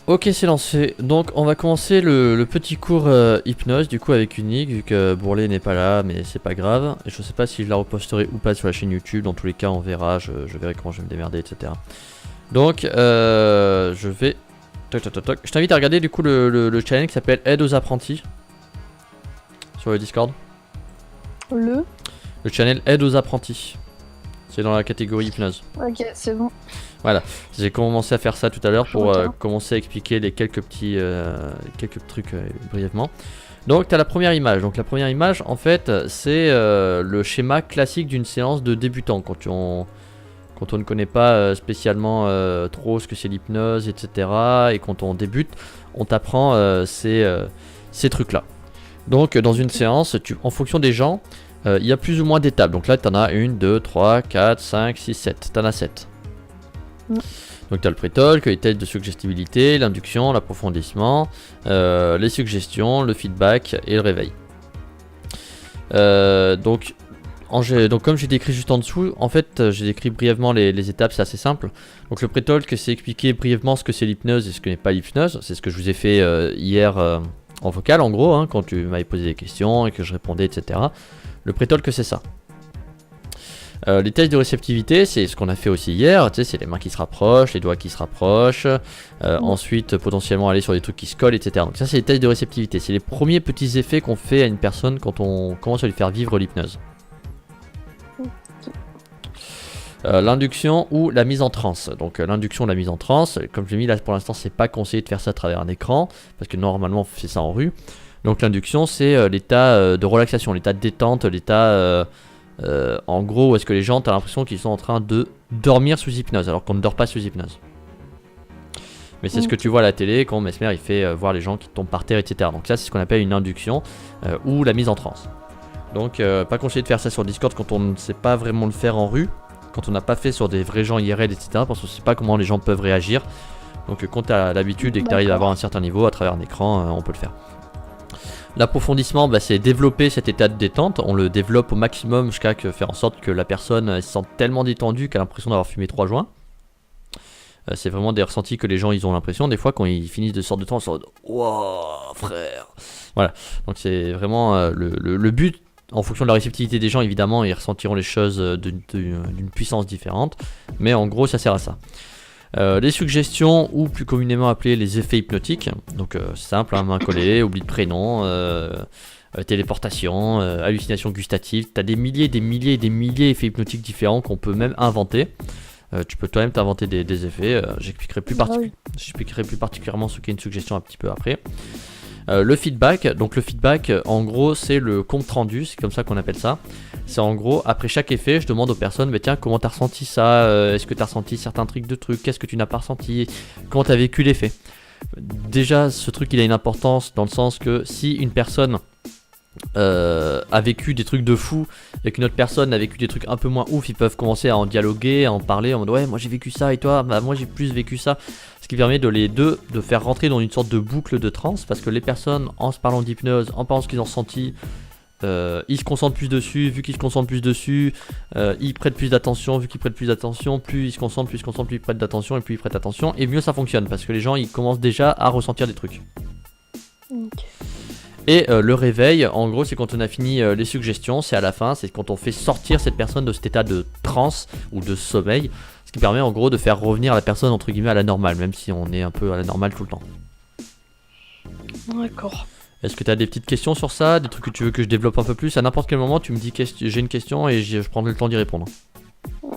Ok, c'est lancé. Donc, on va commencer le petit cours hypnose, du coup, avec Unique, vu que Bourlet n'est pas là, mais c'est pas grave. Et je sais pas si je la reposterai ou pas sur la chaîne YouTube. Dans tous les cas, on verra. Je verrai comment je vais me démerder, etc. Donc, je vais. Toc, toc, toc, toc. Je t'invite à regarder, du coup, le channel qui s'appelle Aide aux apprentis sur le Discord. Le channel Aide aux apprentis. C'est dans la catégorie hypnose. Ok, c'est bon. Voilà, j'ai commencé à faire ça tout à l'heure pour Ok. commencer à expliquer les quelques trucs brièvement. Donc tu as la première image. Donc la première image, en fait, c'est le schéma classique d'une séance de débutant quand on ne connaît pas spécialement trop ce que c'est l'hypnose, etc. Et quand on débute, on t'apprend ces trucs-là. Donc dans une séance, en fonction des gens, il y a plus ou moins d'étapes. Donc là, tu en as 1, 2, 3, 4, 5, 6, 7. Tu en as 7. Donc tu as le pré-talk, les tests de suggestibilité, l'induction, l'approfondissement, les suggestions, le feedback et le réveil. Donc comme j'ai décrit juste en dessous, en fait j'ai décrit brièvement les étapes, c'est assez simple. Donc le pré-talk, c'est expliquer brièvement ce que c'est l'hypnose et ce que n'est pas l'hypnose. C'est ce que je vous ai fait hier en vocal en gros, quand tu m'avais posé des questions et que je répondais, etc. Le pré-talk, c'est ça. Les tests de réceptivité, c'est ce qu'on a fait aussi hier, tu sais, c'est les mains qui se rapprochent, les doigts qui se rapprochent, ensuite potentiellement aller sur des trucs qui se collent, etc. Donc ça, c'est les tests de réceptivité, c'est les premiers petits effets qu'on fait à une personne quand on commence à lui faire vivre l'hypnose. L'induction ou la mise en transe. Donc l'induction ou la mise en transe, comme je l'ai mis là pour l'instant, c'est pas conseillé de faire ça à travers un écran, parce que normalement on fait ça en rue. Donc l'induction, c'est l'état de relaxation, l'état de détente, l'état... en gros, où est-ce que les gens, t'as l'impression qu'ils sont en train de dormir sous hypnose, alors qu'on ne dort pas sous hypnose. Mais c'est ce que tu vois à la télé quand Mesmer il fait voir les gens qui tombent par terre, etc. Donc ça, c'est ce qu'on appelle une induction ou la mise en transe. Donc pas conseillé de faire ça sur Discord quand on ne sait pas vraiment le faire en rue, quand on n'a pas fait sur des vrais gens IRL, etc. Parce qu'on ne sait pas comment les gens peuvent réagir. Donc quand tu as l'habitude et que tu arrives à avoir un certain niveau à travers un écran, on peut le faire. L'approfondissement, c'est développer cet état de détente. On le développe au maximum jusqu'à faire en sorte que la personne se sente tellement détendue qu'elle a l'impression d'avoir fumé 3 joints. C'est vraiment des ressentis que les gens ils ont l'impression. Des fois, quand ils finissent de sorte de temps, ils sont wow, frère. Voilà. Donc, c'est vraiment le but. En fonction de la réceptivité des gens, évidemment, ils ressentiront les choses d'une puissance différente. Mais en gros, ça sert à ça. Les suggestions, ou plus communément appelées les effets hypnotiques, donc simple, main collée, oubli de prénom, téléportation, hallucination gustative. Tu as des milliers d'effets hypnotiques différents qu'on peut même inventer. Tu peux toi-même t'inventer des effets. J'expliquerai plus particulièrement ce qu'est une suggestion un petit peu après. Le feedback, donc le feedback en gros c'est le compte rendu, c'est comme ça qu'on appelle ça. C'est en gros après chaque effet je demande aux personnes tiens comment t'as ressenti ça, est-ce que t'as ressenti certains trucs, qu'est-ce que tu n'as pas ressenti, comment t'as vécu l'effet. Déjà ce truc il a une importance dans le sens que si une personne a vécu des trucs de fou et qu'une autre personne a vécu des trucs un peu moins ouf, ils peuvent commencer à en dialoguer, à en parler en mode ouais moi j'ai vécu ça et toi moi j'ai plus vécu ça. Ce qui permet de les deux de faire rentrer dans une sorte de boucle de transe parce que les personnes en se parlant d'hypnose, en parlant de ce qu'ils ont ressenti, ils se concentrent plus dessus, vu qu'ils se concentrent plus dessus, ils prêtent plus d'attention, vu qu'ils prêtent plus d'attention, plus ils se concentrent, plus ils prêtent d'attention et plus ils prêtent attention et mieux ça fonctionne parce que les gens ils commencent déjà à ressentir des trucs. Okay. Et le réveil, en gros, c'est quand on a fini les suggestions, c'est à la fin, c'est quand on fait sortir cette personne de cet état de transe ou de sommeil, ce qui permet en gros de faire revenir la personne entre guillemets à la normale, même si on est un peu à la normale tout le temps. D'accord. Est-ce que tu as des petites questions sur ça, des trucs que tu veux que je développe un peu plus? À n'importe quel moment, tu me dis que j'ai une question et je prendrai le temps d'y répondre.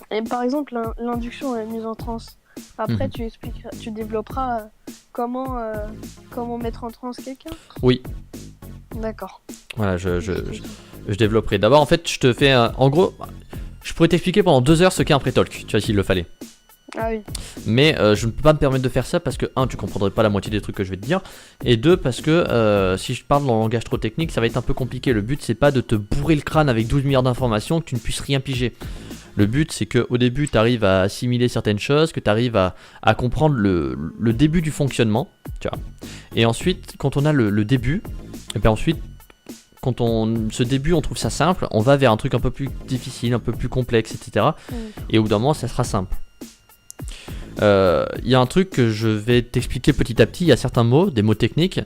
Et par exemple, l'induction et la mise en transe. Après, tu développeras comment mettre en transe quelqu'un? Oui. D'accord. Voilà, je développerai. D'abord, en fait, je te fais en gros, je pourrais t'expliquer pendant 2 heures ce qu'est un pré-talk, tu vois, s'il le fallait. Ah oui. Mais je ne peux pas me permettre de faire ça parce que 1, tu comprendrais pas la moitié des trucs que je vais te dire, et 2, parce que si je parle dans le langage trop technique, ça va être un peu compliqué. Le but, c'est pas de te bourrer le crâne avec 12 milliards d'informations que tu ne puisses rien piger. Le but, c'est qu'au début, tu arrives à assimiler certaines choses, que tu arrives à comprendre le début du fonctionnement, tu vois. Et ensuite, quand on a le début, et bien ensuite, quand ce début, on trouve ça simple, on va vers un truc un peu plus difficile, un peu plus complexe, etc. Et au bout d'un moment, ça sera simple. Il y a un truc que je vais t'expliquer petit à petit. Il y a certains mots, des mots techniques,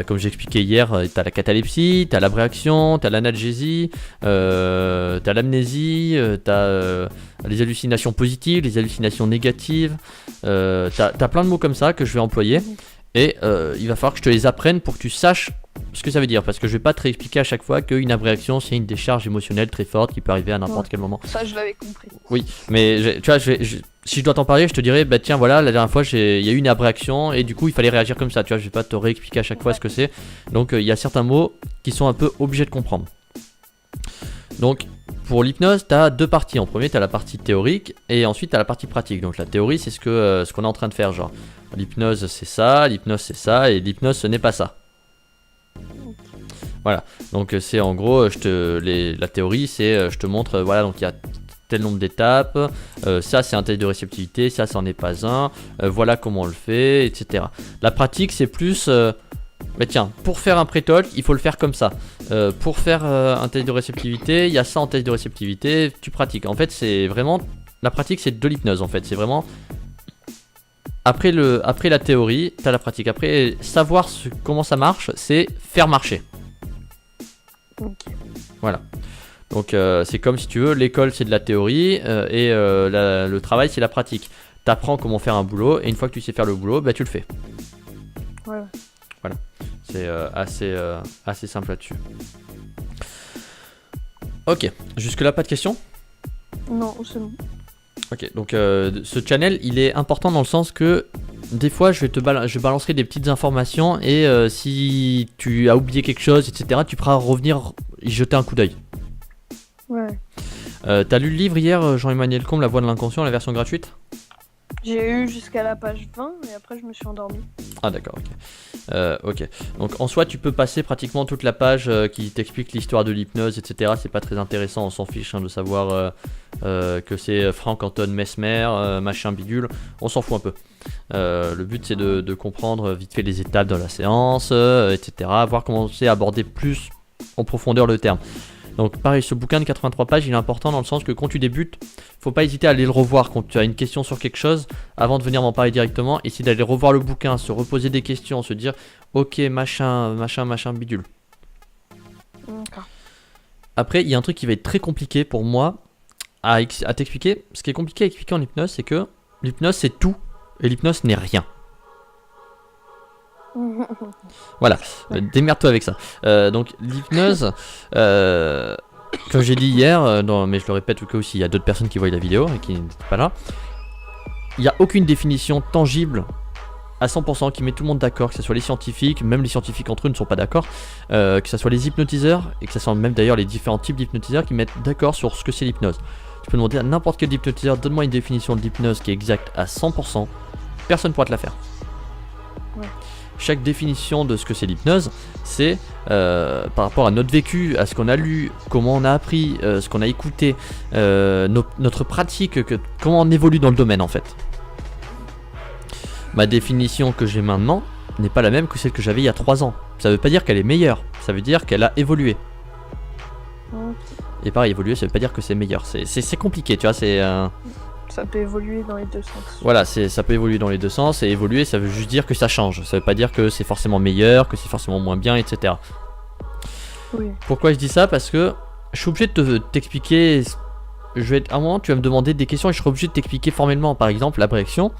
comme j'ai expliqué hier. T'as la catalepsie, t'as l'abréaction, t'as l'analgésie, t'as l'amnésie, t'as les hallucinations positives, les hallucinations négatives. T'as plein de mots comme ça que je vais employer. Et il va falloir que je te les apprenne pour que tu saches ce que ça veut dire. Parce que je vais pas te réexpliquer à chaque fois qu'une abréaction c'est une décharge émotionnelle très forte qui peut arriver à n'importe quel moment. Ça, je l'avais compris. Oui, mais tu vois, si je dois t'en parler, je te dirais, bah tiens, voilà, la dernière fois, il y a eu une abréaction et du coup, il fallait réagir comme ça. Tu vois, je vais pas te réexpliquer à chaque fois ce que c'est. Donc, il y a certains mots qui sont un peu obligés de comprendre. Donc, pour l'hypnose, tu as deux parties. En premier, tu as la partie théorique et ensuite, tu as la partie pratique. Donc, la théorie, c'est ce qu'on est en train de faire. Genre, l'hypnose, c'est ça, l'hypnose, c'est ça, et l'hypnose, ce n'est pas ça. Voilà. Donc, c'est en gros, la théorie, c'est je te montre, voilà, donc il y a tel nombre d'étapes, ça, c'est un test de réceptivité, ça, c'en est pas un, voilà comment on le fait, etc. La pratique, c'est plus. Mais tiens, pour faire un pré-talk, il faut le faire comme ça. Pour faire un test de réceptivité, il y a ça en test de réceptivité, tu pratiques. En fait, c'est vraiment. La pratique, c'est de l'hypnose en fait. C'est vraiment. Après la théorie, tu as la pratique. Après, savoir comment ça marche, c'est faire marcher. Ok. Voilà. Donc, c'est comme si tu veux, l'école, c'est de la théorie et le travail, c'est la pratique. Tu apprends comment faire un boulot et une fois que tu sais faire le boulot, bah, tu le fais. Ouais. Voilà, c'est assez simple là-dessus. Ok, jusque-là, pas de questions ? Non, c'est bon. Ok, donc ce channel, il est important dans le sens que des fois, je balancerai des petites informations et si tu as oublié quelque chose, etc., tu pourras revenir y jeter un coup d'œil. Ouais. T'as lu le livre hier, Jean-Emmanuel Combes, La Voix de l'inconscient, la version gratuite ? J'ai eu jusqu'à la page 20 et après je me suis endormi. Ah d'accord, ok. Ok. Donc en soi, tu peux passer pratiquement toute la page qui t'explique l'histoire de l'hypnose, etc. C'est pas très intéressant, on s'en fiche de savoir que c'est Frank Anton Mesmer, machin bidule. On s'en fout un peu. Le but c'est de comprendre vite fait les étapes dans la séance, etc. Voir comment c'est aborder plus en profondeur le terme. Donc pareil, ce bouquin de 83 pages, il est important dans le sens que quand tu débutes, faut pas hésiter à aller le revoir quand tu as une question sur quelque chose avant de venir m'en parler directement. Essayer d'aller revoir le bouquin, se reposer des questions, se dire ok machin bidule. D'accord. Après, il y a un truc qui va être très compliqué pour moi à t'expliquer. Ce qui est compliqué à expliquer en hypnose, c'est que l'hypnose c'est tout et l'hypnose n'est rien. Voilà, démerde-toi avec ça. Donc l'hypnose, comme j'ai dit hier, mais je le répète au cas où s'il y a d'autres personnes qui voient la vidéo et qui n'étaient pas là, il n'y a aucune définition tangible à 100% qui met tout le monde d'accord, que ce soit les scientifiques, même les scientifiques entre eux ne sont pas d'accord, que ce soit les hypnotiseurs, et que ce soit même d'ailleurs les différents types d'hypnotiseurs qui mettent d'accord sur ce que c'est l'hypnose. Tu peux demander à n'importe quel hypnotiseur, donne-moi une définition de l'hypnose qui est exacte à 100%, personne ne pourra te la faire. Ouais. Chaque définition de ce que c'est l'hypnose, c'est par rapport à notre vécu, à ce qu'on a lu, comment on a appris, ce qu'on a écouté, notre pratique, comment on évolue dans le domaine en fait. Ma définition que j'ai maintenant n'est pas la même que celle que j'avais il y a 3 ans. Ça veut pas dire qu'elle est meilleure, ça veut dire qu'elle a évolué. Et pareil, évoluer, ça veut pas dire que c'est meilleur. C'est compliqué, tu vois, c'est... Ça peut évoluer dans les deux sens. Voilà, ça peut évoluer dans les deux sens, et évoluer, ça veut juste dire que ça change. Ça veut pas dire que c'est forcément meilleur, que c'est forcément moins bien, etc. Oui. Pourquoi je dis ça ? Parce que je suis obligé de t'expliquer... À un moment, tu vas me demander des questions et je serai obligé de t'expliquer formellement. Par exemple, l'abréaction,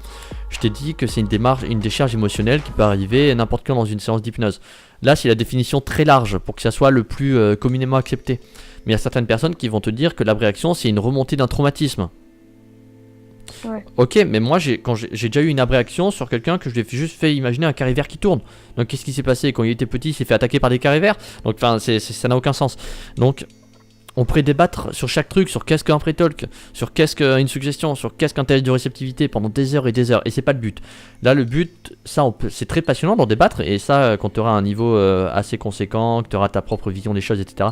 je t'ai dit que c'est une décharge émotionnelle qui peut arriver n'importe quand dans une séance d'hypnose. Là, c'est la définition très large pour que ça soit le plus communément accepté. Mais il y a certaines personnes qui vont te dire que l'abréaction, c'est une remontée d'un traumatisme. Ouais. Ok, mais moi j'ai déjà eu une abréaction sur quelqu'un que je lui ai juste fait imaginer un carré vert qui tourne. Donc qu'est-ce qui s'est passé quand il était petit, il s'est fait attaquer par des carrés verts. Donc enfin, ça n'a aucun sens. Donc on pourrait débattre sur chaque truc, sur qu'est-ce qu'un pré-talk, sur qu'est-ce qu'une suggestion, sur qu'est-ce qu'un test de réceptivité pendant des heures, et c'est pas le but. Là le but, c'est très passionnant d'en débattre, et ça quand tu auras un niveau assez conséquent, que tu auras ta propre vision des choses, etc.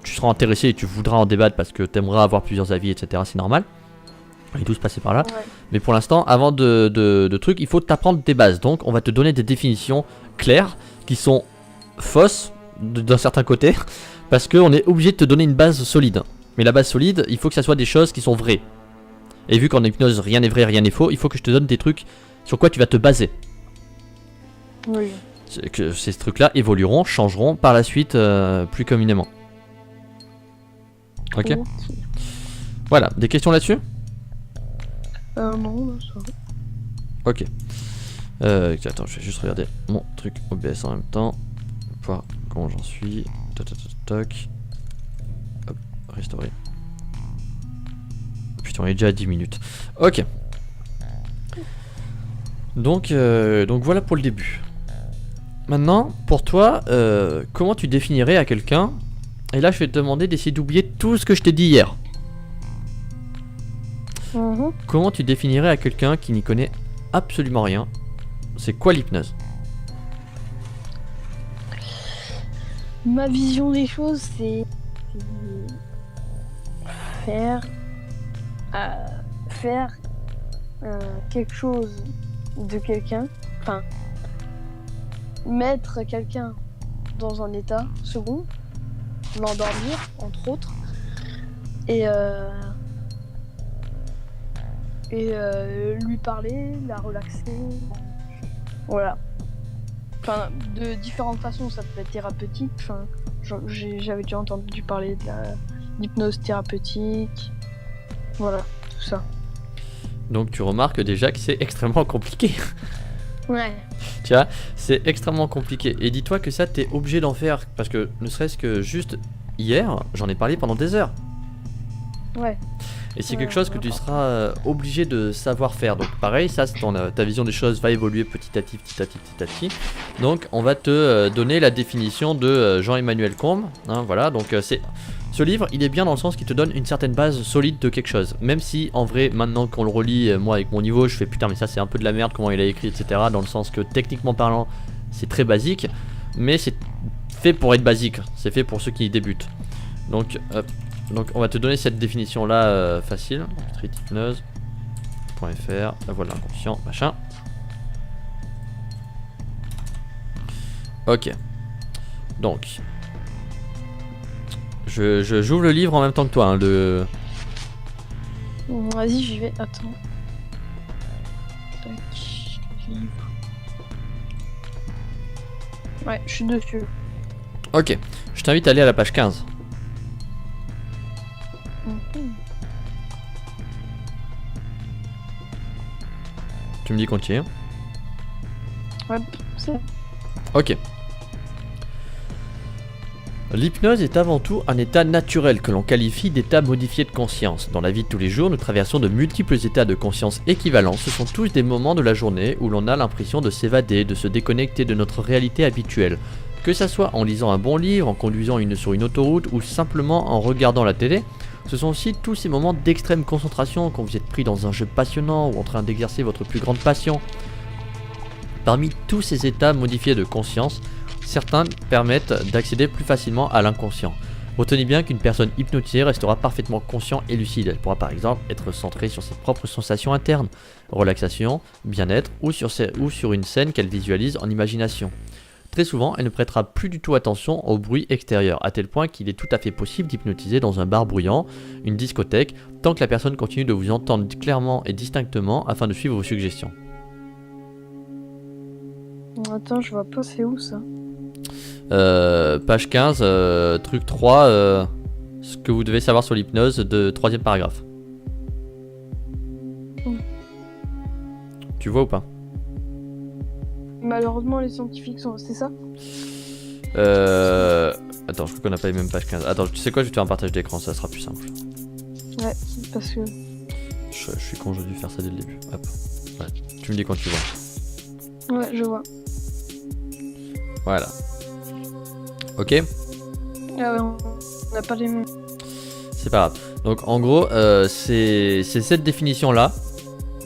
Tu seras intéressé et tu voudras en débattre parce que tu aimeras avoir plusieurs avis, etc. C'est normal. Et tous passer par là. Ouais. Mais pour l'instant, avant de trucs, il faut t'apprendre des bases. Donc on va te donner des définitions claires qui sont fausses d'un certain côté. Parce qu'on est obligé de te donner une base solide. Mais la base solide, il faut que ça soit des choses qui sont vraies. Et vu qu'en hypnose rien n'est vrai, rien n'est faux, il faut que je te donne des trucs sur quoi tu vas te baser. Oui. Que ces trucs-là évolueront, changeront par la suite plus communément. Ok. Voilà, des questions là-dessus? Non, ça va. Ok. Attends, je vais juste regarder mon truc OBS en même temps. Voir comment j'en suis. Toc, toc, toc, toc. Hop, restaurer. Putain, on est déjà à 10 minutes. Ok. Donc voilà pour le début. Maintenant, pour toi, comment tu définirais à quelqu'un? Et là, je vais te demander d'essayer d'oublier tout ce que je t'ai dit hier. Comment tu définirais à quelqu'un qui n'y connaît absolument rien? C'est quoi l'hypnose? Ma vision des choses, c'est faire quelque chose de quelqu'un, enfin mettre quelqu'un dans un état second, l'endormir entre autres, et lui parler, la relaxer, voilà. Enfin, de différentes façons, ça peut être thérapeutique. Enfin, j'avais déjà entendu parler de l'hypnose thérapeutique, voilà, tout ça. Donc tu remarques déjà que c'est extrêmement compliqué. Ouais. Tu vois, c'est extrêmement compliqué. Et dis-toi que ça, t'es obligé d'en faire. Parce que ne serait-ce que juste hier, j'en ai parlé pendant des heures. Ouais. Et c'est quelque chose que tu seras obligé de savoir faire. Donc pareil, ça, ta vision des choses va évoluer petit à petit. Donc on va te donner la définition de Jean-Emmanuel Combes. Hein, voilà, donc ce livre, il est bien dans le sens qu'il te donne une certaine base solide de quelque chose. Même si en vrai, maintenant qu'on le relit, moi avec mon niveau, je fais putain mais ça c'est un peu de la merde comment il a écrit, etc. Dans le sens que techniquement parlant, c'est très basique. Mais c'est fait pour être basique, c'est fait pour ceux qui débutent. Donc on va te donner cette définition là facile. Streethypnose.fr, la voix de l'inconscient, machin. Ok. Donc j'ouvre le livre en même temps que toi, hein, Vas-y, j'y vais, attends. Tac, livre. Ouais, je suis dessus. Ok, je t'invite à aller à la page 15. Tu me dis continue. Ouais, c'est... Ok. L'hypnose est avant tout un état naturel que l'on qualifie d'état modifié de conscience. Dans la vie de tous les jours, nous traversons de multiples états de conscience équivalents. Ce sont tous des moments de la journée où l'on a l'impression de s'évader, de se déconnecter de notre réalité habituelle. Que ça soit en lisant un bon livre, en conduisant sur une autoroute ou simplement en regardant la télé, ce sont aussi tous ces moments d'extrême concentration quand vous êtes pris dans un jeu passionnant ou en train d'exercer votre plus grande passion. Parmi tous ces états modifiés de conscience, certains permettent d'accéder plus facilement à l'inconscient. Retenez bien qu'une personne hypnotisée restera parfaitement conscient et lucide. Elle pourra par exemple être centrée sur ses propres sensations internes, relaxation, bien-être ou sur une scène qu'elle visualise en imagination. Très souvent, elle ne prêtera plus du tout attention au bruit extérieur, à tel point qu'il est tout à fait possible d'hypnotiser dans un bar bruyant, une discothèque, tant que la personne continue de vous entendre clairement et distinctement afin de suivre vos suggestions. Attends, je vois pas, c'est où ça? Page 15, truc 3, ce que vous devez savoir sur l'hypnose de 3ème paragraphe. Tu vois ou pas? Malheureusement, les scientifiques sont... C'est ça? Attends, je crois qu'on n'a pas les mêmes pages 15. Attends, tu sais quoi, je vais te faire un partage d'écran, ça sera plus simple. Ouais, parce que... Je suis con, j'ai dû faire ça dès le début. Hop. Ouais. Tu me dis quand tu vois. Ouais, je vois. Voilà. Ok? Ah ouais, on n'a pas les mêmes. C'est pas grave. Donc en gros, c'est cette définition-là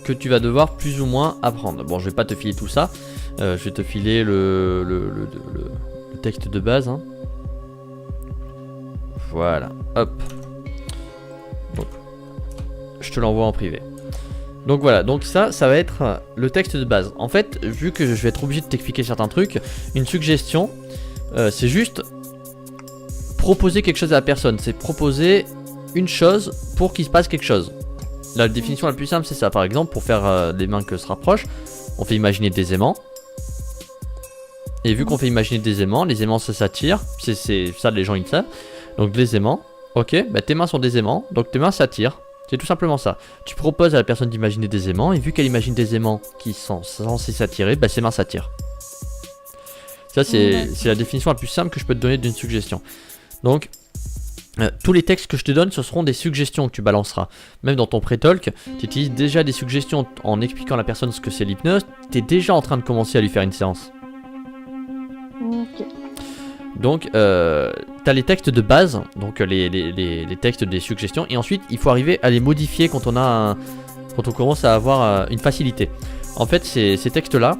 que tu vas devoir plus ou moins apprendre. Bon, je vais pas te filer tout ça. Je vais te filer le texte de base. Hein. Voilà. Hop. Donc, je te l'envoie en privé. Donc voilà, donc ça va être le texte de base. En fait, vu que je vais être obligé de t'expliquer certains trucs, une suggestion, c'est juste proposer quelque chose à la personne. C'est proposer une chose pour qu'il se passe quelque chose. La définition la plus simple, c'est ça. Par exemple, pour faire des mains que se rapprochent, on fait imaginer des aimants. Et vu qu'on fait imaginer des aimants, les aimants ça s'attire. C'est ça, les gens ils savent. Donc les aimants, ok, bah tes mains sont des aimants, donc tes mains s'attirent. C'est tout simplement ça. Tu proposes à la personne d'imaginer des aimants, et vu qu'elle imagine des aimants qui sont censés s'attirer, bah ses mains s'attirent. Ça c'est la définition la plus simple que je peux te donner d'une suggestion. Donc tous les textes que je te donne, ce seront des suggestions que tu balanceras. Même dans ton pré-talk, tu utilises déjà des suggestions en expliquant à la personne ce que c'est l'hypnose. Tu es déjà en train de commencer à lui faire une séance. Ok. Donc, tu as les textes de base, donc les textes des suggestions, et ensuite il faut arriver à les modifier quand on commence à avoir une facilité. En fait, ces textes-là,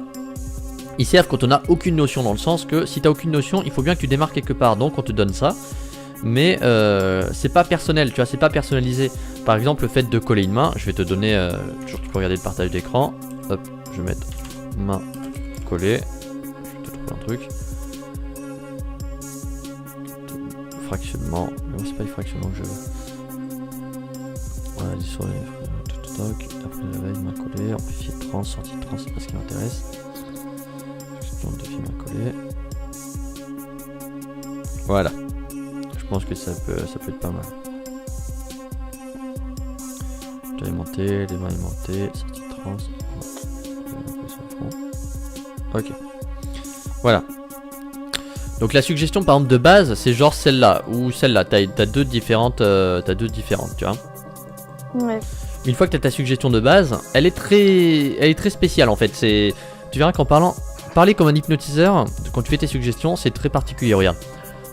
ils servent quand on n'a aucune notion, dans le sens que si tu n'as aucune notion, il faut bien que tu démarres quelque part, donc on te donne ça. Mais c'est pas personnel, tu vois, c'est pas personnalisé. Par exemple, le fait de coller une main, je vais te donner, toujours tu peux regarder le partage d'écran. Hop, je vais mettre main collée. Je vais te trouver un truc. Fractionnement, mais moi c'est pas les fractionnements que je veux. Voilà, sur les après la veille, main collée, amplifié de trans, sortie de trans, c'est pas ce qui m'intéresse. Donc défi main collée. Voilà. Je pense que ça peut être pas mal. Alimenté, les mains aimantés, sortie de trans. Ok. Voilà. Donc la suggestion par exemple de base, c'est genre celle-là ou celle-là. T'as deux différentes, tu vois. Ouais. Une fois que t'as ta suggestion de base, elle est très spéciale en fait. Tu verras qu'en parler comme un hypnotiseur, quand tu fais tes suggestions, c'est très particulier. Regarde.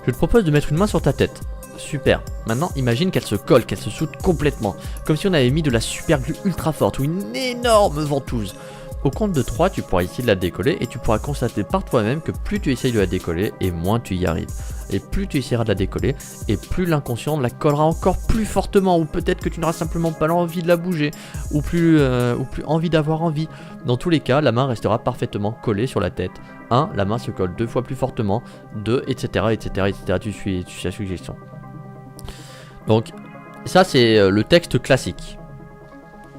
Je te propose de mettre une main sur ta tête. Super. Maintenant, imagine qu'elle se colle, qu'elle se soude complètement. Comme si on avait mis de la super glue ultra forte ou une énorme ventouse. Au compte de 3, tu pourras essayer de la décoller et tu pourras constater par toi-même que plus tu essayes de la décoller et moins tu y arrives. Et plus tu essaieras de la décoller et plus l'inconscient la collera encore plus fortement, ou peut-être que tu n'auras simplement pas l'envie de la bouger ou plus envie d'avoir envie. Dans tous les cas, la main restera parfaitement collée sur la tête. 1, la main se colle 2 fois plus fortement. 2, etc. Tu suis la suggestion. Donc ça c'est le texte classique.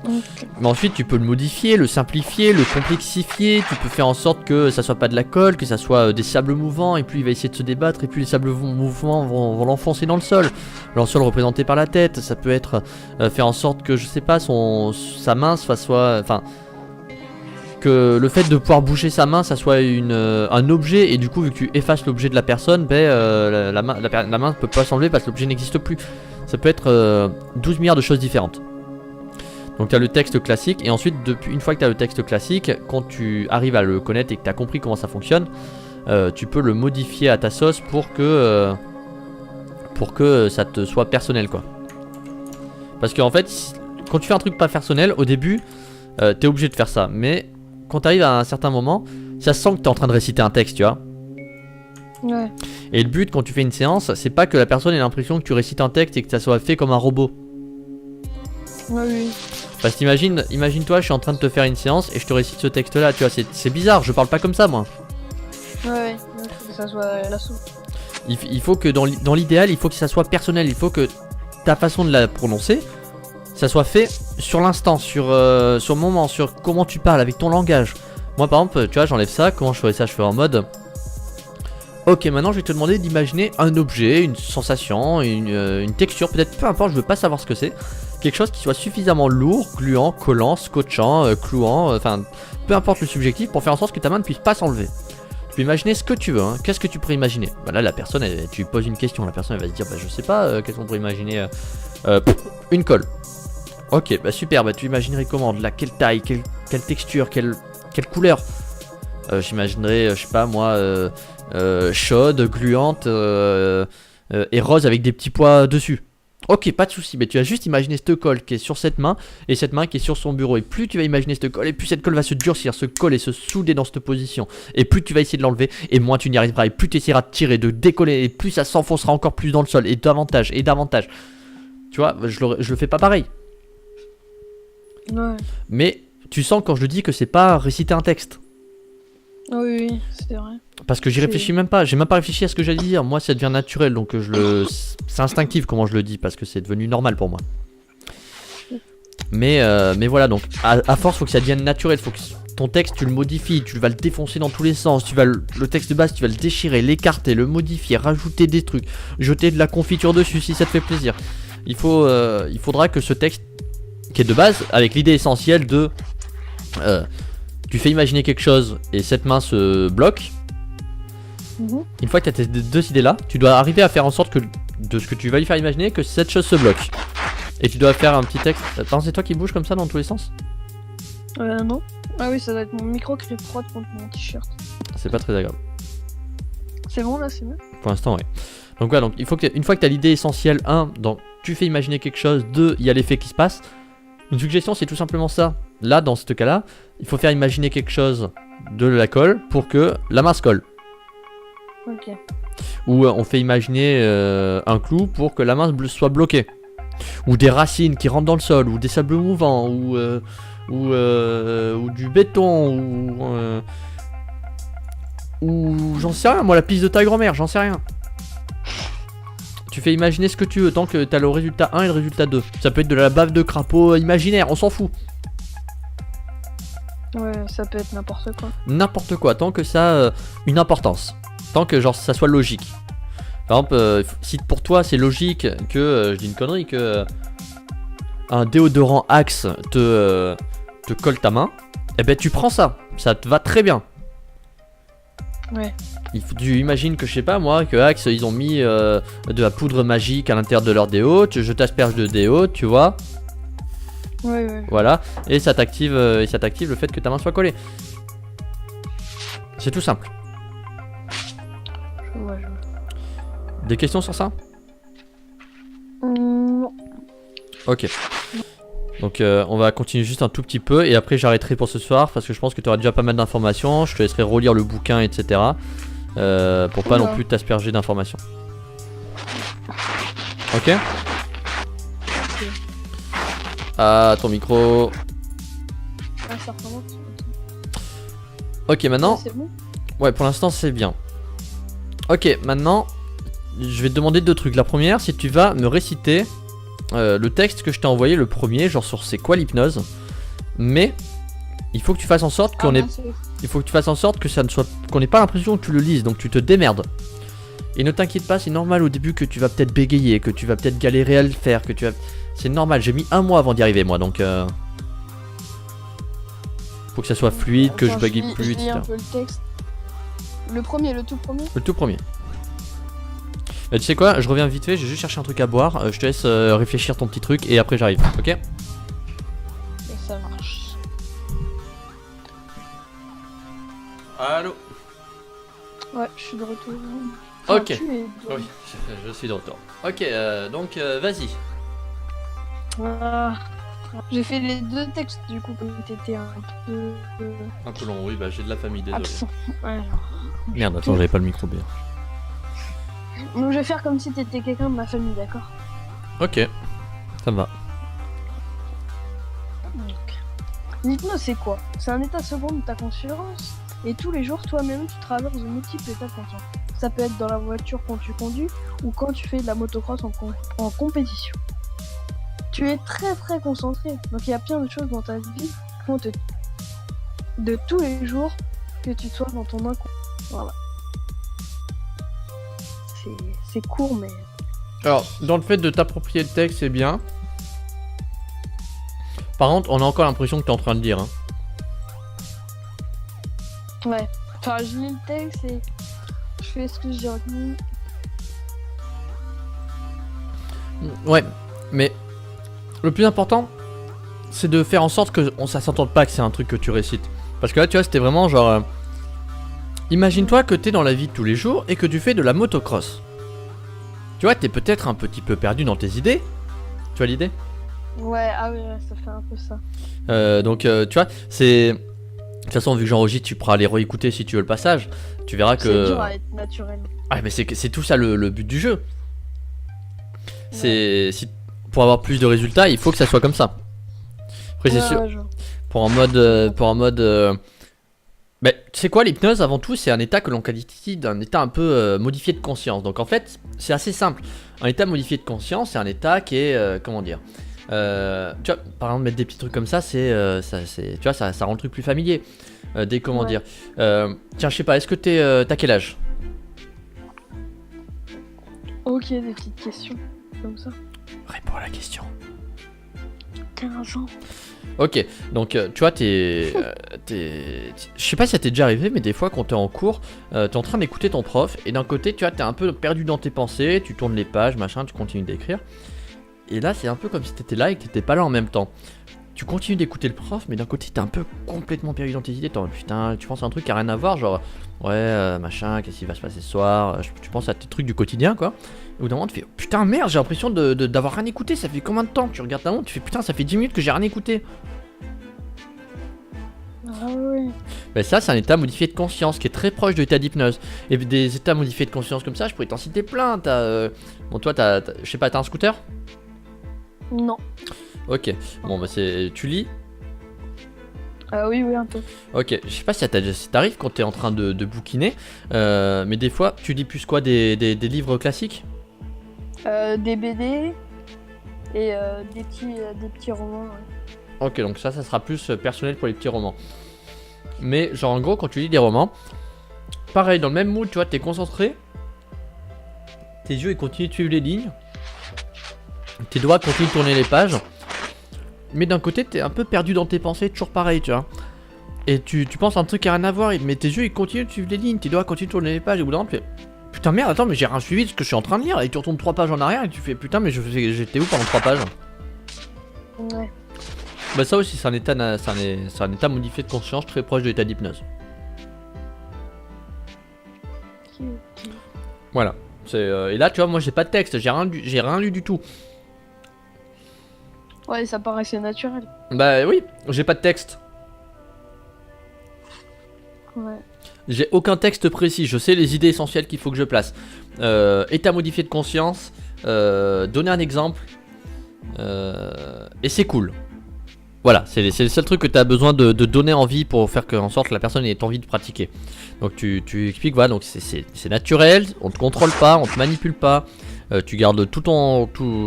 Okay. Mais ensuite tu peux le modifier, le simplifier, le complexifier. Tu peux faire en sorte que ça soit pas de la colle, que ça soit des sables mouvants. Et plus il va essayer de se débattre, et plus les sables mouvants vont l'enfoncer dans le sol. Le sol représenté par la tête. Ça peut être faire en sorte que je sais pas sa main que le fait de pouvoir bouger sa main, ça soit un objet, et du coup vu que tu effaces l'objet de la personne, la main ne peut pas s'enlever parce que l'objet n'existe plus. Ça peut être 12 milliards de choses différentes. Donc tu as le texte classique, et ensuite une fois que tu as le texte classique, quand tu arrives à le connaître et que tu as compris comment ça fonctionne, tu peux le modifier à ta sauce pour que ça te soit personnel, quoi. Parce qu'en fait, quand tu fais un truc pas personnel, au début, t'es obligé de faire ça. Mais quand tu arrives à un certain moment, ça sent que tu es en train de réciter un texte, tu vois. Ouais. Et le but quand tu fais une séance, c'est pas que la personne ait l'impression que tu récites un texte et que ça soit fait comme un robot. Ouais, oui. Parce que imagine-toi, je suis en train de te faire une séance et je te récite ce texte là, tu vois, c'est bizarre, je parle pas comme ça moi. Ouais, il faut que ça soit la soupe. Il faut que dans l'idéal, il faut que ça soit personnel, il faut que ta façon de la prononcer, ça soit fait sur l'instant, sur le moment, sur comment tu parles, avec ton langage. Moi par exemple, tu vois, j'enlève ça, comment je ferais ça? Je fais en mode... Ok, maintenant je vais te demander d'imaginer un objet, une sensation, une texture, peut-être, peu importe, je veux pas savoir ce que c'est. Quelque chose qui soit suffisamment lourd, gluant, collant, scotchant, clouant, enfin, peu importe le subjectif, pour faire en sorte que ta main ne puisse pas s'enlever. Tu peux imaginer ce que tu veux, hein. Qu'est-ce que tu pourrais imaginer? Bah là, la personne, tu lui poses une question, la personne elle va se dire, bah je sais pas, qu'est-ce qu'on pourrait imaginer, une colle. Ok, bah super, bah tu imaginerais comment? De quelle taille, quelle texture, quelle couleur? J'imaginerais, je sais pas moi, chaude, gluante et rose avec des petits pois dessus. Ok, pas de souci, mais tu vas juste imaginer cette colle qui est sur cette main et cette main qui est sur son bureau. Et plus tu vas imaginer cette colle, et plus cette colle va se durcir, se coller, se souder dans cette position. Et plus tu vas essayer de l'enlever, et moins tu n'y arriveras. Et plus tu essaieras de tirer, de décoller, et plus ça s'enfoncera encore plus dans le sol, et davantage, et davantage. Tu vois, je le fais pas pareil. Ouais. Mais tu sens quand je dis que c'est pas réciter un texte. Oui, oui, c'est vrai. Parce que j'y réfléchis même pas, j'ai même pas réfléchi à ce que j'allais dire. Moi ça devient naturel, donc c'est instinctif comment je le dis, parce que c'est devenu normal pour moi. Mais voilà, donc à force, faut que ça devienne naturel. Faut que ton texte, tu le modifies, tu vas le défoncer dans tous les sens. Le texte de base, tu vas le déchirer, l'écarter, le modifier, rajouter des trucs, jeter de la confiture dessus si ça te fait plaisir. Il faudra que ce texte, qui est de base, avec l'idée essentielle de tu fais imaginer quelque chose et cette main se bloque. Une fois que tu as tes deux idées là, tu dois arriver à faire en sorte que de ce que tu vas lui faire imaginer, que cette chose se bloque. Et tu dois faire un petit texte. Attends, c'est toi qui bouge comme ça dans tous les sens? Non. Ah oui, ça doit être mon micro qui frotte contre mon t-shirt. C'est pas très agréable. C'est bon là, c'est mieux? Pour l'instant, oui. Donc voilà, donc une fois que tu as l'idée essentielle, 1, donc tu fais imaginer quelque chose, 2, il y a l'effet qui se passe. Une suggestion, c'est tout simplement ça. Là, dans ce cas-là, il faut faire imaginer quelque chose de la colle pour que la main se colle. Ok. Ou on fait imaginer un clou pour que la main soit bloquée. Ou des racines qui rentrent dans le sol, ou des sables mouvants, ou du béton, ou j'en sais rien, moi la piste de ta grand-mère, j'en sais rien. Tu fais imaginer ce que tu veux tant que t'as le résultat 1 et le résultat 2. Ça peut être de la bave de crapaud imaginaire, on s'en fout. Ouais, ça peut être n'importe quoi. N'importe quoi, tant que ça a une importance. Tant que genre ça soit logique. Par exemple, si pour toi c'est logique que, je dis une connerie, que un déodorant Axe te colle ta main, eh ben tu prends ça te va très bien. Ouais. Tu imagines que je sais pas moi, que Axe ils ont mis de la poudre magique à l'intérieur de leur déo, je t'asperge de déo, tu vois. Ouais. Voilà, et ça t'active le fait que ta main soit collée. C'est tout simple. Ouais. Des questions sur ça? Non. Ok. Donc on va continuer juste un tout petit peu et après j'arrêterai pour ce soir parce que je pense que tu auras déjà pas mal d'informations. Je te laisserai relire le bouquin, etc. Pour pas non plus t'asperger d'informations. Ok? Ah, ton micro. Ah, ça recommence. Ok, maintenant. C'est bon? Ouais, pour l'instant c'est bien. Ok, maintenant je vais te demander deux trucs. La première, c'est que tu vas me réciter le texte que je t'ai envoyé, le premier, genre sur c'est quoi l'hypnose. Mais il faut que tu fasses en sorte qu'on ait... Il faut que tu fasses en sorte que ça ne soit... qu'on n'ait pas l'impression que tu le lises, donc tu te démerdes. Et ne t'inquiète pas, c'est normal au début que tu vas peut-être bégayer, que tu vas peut-être galérer à le faire, que tu vas... C'est normal, j'ai mis 1 mois avant d'y arriver moi, donc faut que ça soit fluide, que je bégaye plus vite, etc. etc. Un peu le texte. Le tout premier. Le tout premier. Tu sais quoi, je reviens vite fait, j'ai juste cherché un truc à boire, je te laisse réfléchir ton petit truc et après j'arrive, ok? Et ça marche. Allô? Ouais, je suis de retour. Ok. Tu es de- Oui, je suis de retour. Ok, donc vas-y. Ah. J'ai fait les 2 textes du coup comme t'étais un peu Un peu long, oui, bah j'ai de la famille, désolé. absent. Ouais. Merde, attends, j'avais pas le micro bien. Donc je vais faire comme si t'étais quelqu'un de ma famille, d'accord? Ok, ça me va. Donc, l'hypnose c'est quoi? C'est un état second de ta conscience et tous les jours toi-même tu traverses de multiples états conscients. Ça peut être dans la voiture quand tu conduis ou quand tu fais de la motocross en compétition. Tu es très très concentré, donc il y a plein de choses dans ta vie qui font de tous les jours que tu sois dans ton inconscient. Voilà. C'est court mais... Alors, dans le fait de t'approprier le texte, c'est bien. Par contre, on a encore l'impression que t'es en train de lire. Hein. Ouais. Enfin, je lis le texte et je fais ce que j'ai retenu. Ouais, mais le plus important, c'est de faire en sorte que ça s'entende pas que c'est un truc que tu récites. Parce que là, tu vois, c'était vraiment genre... imagine-toi que t'es dans la vie de tous les jours et que tu fais de la motocross. Tu vois, t'es peut-être un petit peu perdu dans tes idées. Tu vois l'idée? Ouais, ah ouais, ça fait un peu ça. Donc, tu vois, c'est... De toute façon, vu que j'enregistre, tu pourras aller réécouter si tu veux le passage. Tu verras que... C'est dur à être naturel. Ah, mais c'est tout ça le but du jeu. C'est... Pour avoir plus de résultats, il faut que ça soit comme ça. Après, c'est sûr... Ouais, genre. Pour en mode... Mais tu sais quoi, l'hypnose avant tout c'est un état que l'on qualifie d'un état un peu modifié de conscience. Donc en fait c'est assez simple. Un état modifié de conscience c'est un état qui est, comment dire, Tu vois, par exemple, mettre des petits trucs comme ça, tu vois, ça rend le truc plus familier. Comment Ouais. dire. Tiens, je sais pas, est-ce que t'as quel âge? Ok, des petites questions comme ça. Réponds à la question. 15 ans. Ok, donc tu vois, je sais pas si ça t'est déjà arrivé, mais des fois quand t'es en cours, t'es en train d'écouter ton prof, et d'un côté, tu vois, t'es un peu perdu dans tes pensées, tu tournes les pages, machin, tu continues d'écrire. Et là, c'est un peu comme si t'étais là et que t'étais pas là en même temps. Tu continues d'écouter le prof, mais d'un côté, t'es un peu complètement perdu dans tes idées. T'es en mode, putain, tu penses à un truc qui a rien à voir, genre, ouais, machin, qu'est-ce qui va se passer ce soir, tu penses à tes trucs du quotidien, quoi. Et au bout d'un moment, tu fais, putain, merde, j'ai l'impression d'avoir rien écouté, ça fait combien de temps? Tu regardes ta montre, tu fais, putain, ça fait 10 minutes que j'ai rien écouté. Ah oui. Ben ça, c'est un état modifié de conscience qui est très proche de l'état d'hypnose. Et des états modifiés de conscience comme ça, je pourrais t'en citer plein. Bon, toi, je sais pas, t'as un scooter? Non. Ok, bon, bah, tu lis. Ah oui, oui, un peu. Ok, je sais pas si si t'arrives quand t'es en train de bouquiner, mais des fois, tu lis plus quoi, des livres classiques? Des BD et des petits romans. Ouais. Ok, donc ça sera plus personnel pour les petits romans. Mais genre en gros, quand tu lis des romans, pareil, dans le même mood, tu vois, t'es concentré, tes yeux ils continuent de suivre les lignes, tes doigts continuent de tourner les pages, mais d'un côté, t'es un peu perdu dans tes pensées, toujours pareil, tu vois. Et tu penses à un truc qui a rien à voir, mais tes yeux ils continuent de suivre les lignes, tes doigts continuent de tourner les pages, et au bout d'un moment, tu fais putain merde, attends, mais j'ai rien suivi de ce que je suis en train de lire, et tu retournes 3 pages en arrière, et tu fais putain, mais j'étais où pendant 3 pages? Ouais. Bah ça aussi, c'est un état modifié de conscience très proche de l'état d'hypnose. Ok, ok. Voilà. Et là, tu vois, moi j'ai pas de texte, j'ai rien lu du tout. Ouais, ça paraissait naturel. Bah oui, j'ai pas de texte. Ouais. J'ai aucun texte précis, je sais les idées essentielles qu'il faut que je place. État modifié de conscience, donner un exemple, et c'est cool. Voilà, c'est le seul truc que tu as besoin de donner envie pour faire en sorte que la personne ait envie de pratiquer. Donc tu expliques, voilà, donc c'est naturel, on te contrôle pas, on te manipule pas, tu gardes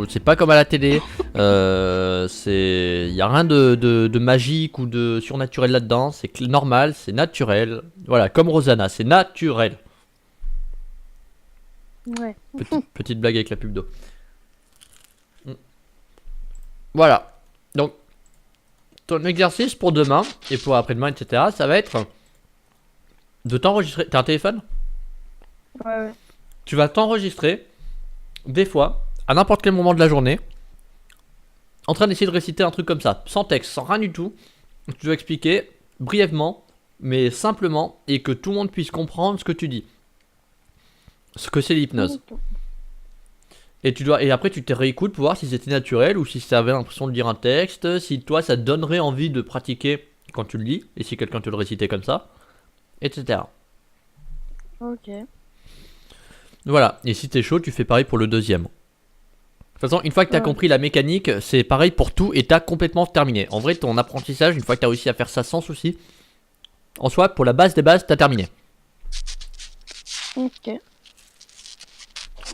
c'est pas comme à la télé, y a rien de magique ou de surnaturel là-dedans, c'est normal, c'est naturel, voilà, comme Rosanna, c'est naturel. Ouais. Petite blague avec la pub d'eau. Voilà, donc ton exercice pour demain et pour après-demain, etc., ça va être de t'enregistrer. T'as un téléphone? Ouais, ouais. Tu vas t'enregistrer des fois, à n'importe quel moment de la journée, en train d'essayer de réciter un truc comme ça, sans texte, sans rien du tout. Tu dois expliquer brièvement, mais simplement, et que tout le monde puisse comprendre ce que tu dis. Ce que c'est l'hypnose. Et après tu te réécoutes pour voir si c'était naturel ou si ça avait l'impression de lire un texte, si toi ça te donnerait envie de pratiquer quand tu le lis, et si quelqu'un te le récitait comme ça, etc. Ok. Voilà, et si t'es chaud, tu fais pareil pour le deuxième. De toute façon, une fois que t'as Ouais. compris la mécanique, c'est pareil pour tout et t'as complètement terminé. En vrai, ton apprentissage, une fois que t'as réussi à faire ça sans souci, en soi, pour la base des bases, t'as terminé. Ok.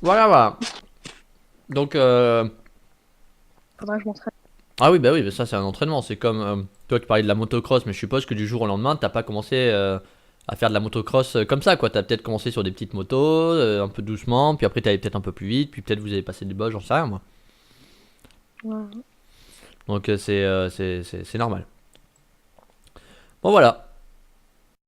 Voilà, voilà. Donc, Faudra que je m'entraîne. ah oui, bah ça c'est un entraînement. C'est comme, toi tu parlais de la motocross, mais je suppose que du jour au lendemain, t'as pas commencé à faire de la motocross comme ça, quoi. T'as peut-être commencé sur des petites motos, un peu doucement, puis après t'allais peut-être un peu plus vite, puis peut-être vous avez passé des bosses, j'en sais rien, moi. Ouais. Donc c'est normal. Bon voilà,